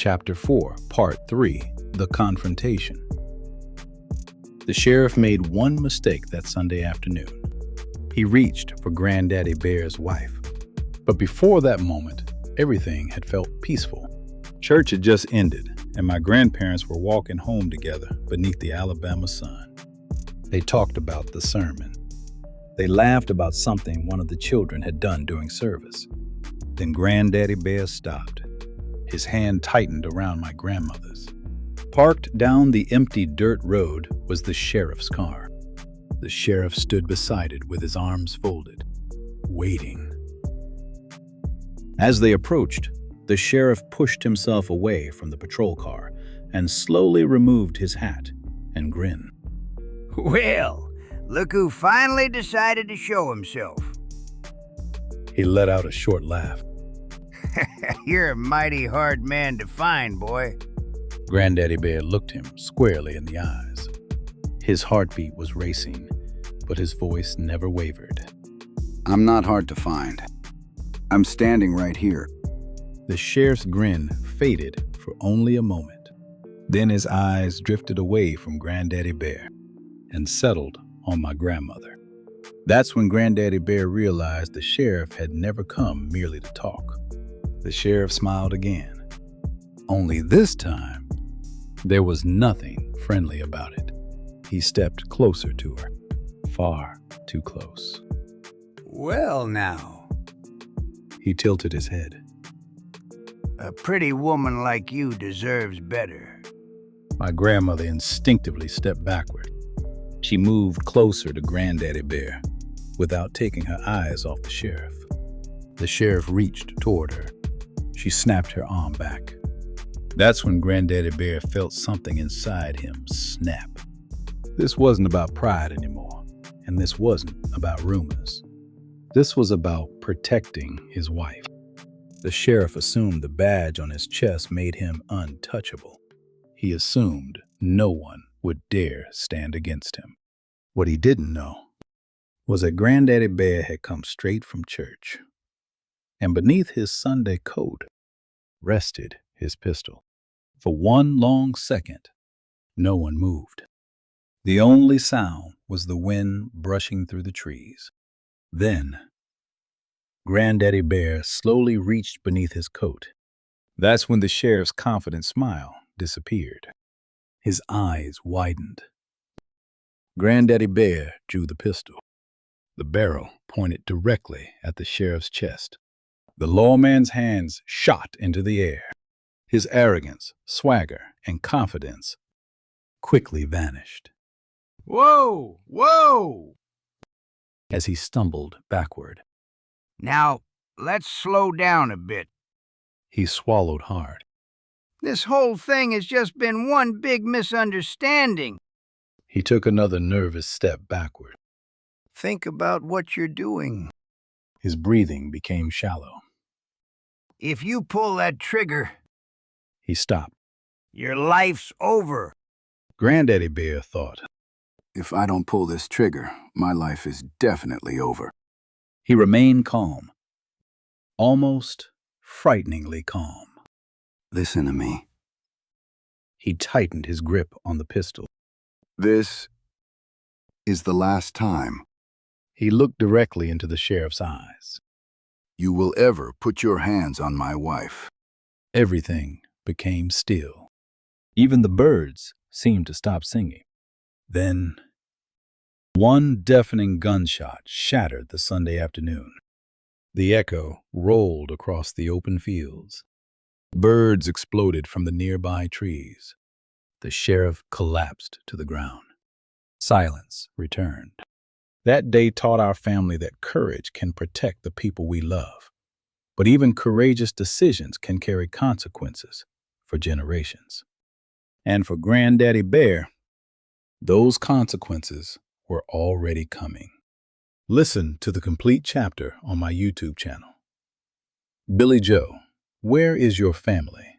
Chapter 4, Part 3, The Confrontation. The sheriff made one mistake that Sunday afternoon. He reached for Granddaddy Bear's wife. But before that moment, everything had felt peaceful. Church had just ended, and my grandparents were walking home together beneath the Alabama sun. They talked about the sermon. They laughed about something one of the children had done during service. Then Granddaddy Bear stopped. His hand tightened around my grandmother's. Parked down the empty dirt road was the sheriff's car. The sheriff stood beside it with his arms folded, waiting. As they approached, the sheriff pushed himself away from the patrol car and slowly removed his hat and grinned. Well, look who finally decided to show himself. He let out a short laugh. You're a mighty hard man to find, boy. Granddaddy Bear looked him squarely in the eyes. His heartbeat was racing, but his voice never wavered. I'm not hard to find. I'm standing right here. The sheriff's grin faded for only a moment. Then his eyes drifted away from Granddaddy Bear and settled on my grandmother. That's when Granddaddy Bear realized the sheriff had never come merely to talk. The sheriff smiled again. Only this time, there was nothing friendly about it. He stepped closer to her, far too close. Well, now. He tilted his head. A pretty woman like you deserves better. My grandmother instinctively stepped backward. She moved closer to Granddaddy Bear without taking her eyes off the sheriff. The sheriff reached toward her. She snapped her arm back. That's when Granddaddy Bear felt something inside him snap. This wasn't about pride anymore, and this wasn't about rumors. This was about protecting his wife. The sheriff assumed the badge on his chest made him untouchable. He assumed no one would dare stand against him. What he didn't know was that Granddaddy Bear had come straight from church, and beneath his Sunday coat rested his pistol. For one long second, no one moved. The only sound was the wind brushing through the trees. Then, Granddaddy Bear slowly reached beneath his coat. That's when the sheriff's confident smile disappeared. His eyes widened. Granddaddy Bear drew the pistol. The barrel pointed directly at the sheriff's chest. The lawman's hands shot into the air. His arrogance, swagger, and confidence quickly vanished. Whoa! Whoa! As he stumbled backward. Now, let's slow down a bit. He swallowed hard. This whole thing has just been one big misunderstanding. He took another nervous step backward. Think about what you're doing. His breathing became shallow. If you pull that trigger, He stopped. your life's over. Granddaddy Bear thought. If I don't pull this trigger, my life is definitely over. He remained calm, almost frighteningly calm. Listen to me. He tightened his grip on the pistol. This is the last time He looked directly into the sheriff's eyes. you will ever put your hands on my wife. Everything became still. Even the birds seemed to stop singing. Then, one deafening gunshot shattered the Sunday afternoon. The echo rolled across the open fields. Birds exploded from the nearby trees. The sheriff collapsed to the ground. Silence returned. That day taught our family that courage can protect the people we love. But even courageous decisions can carry consequences for generations. And for Granddaddy Bear, those consequences were already coming. Listen to the complete chapter on my YouTube channel. Billy Joe, where is your family?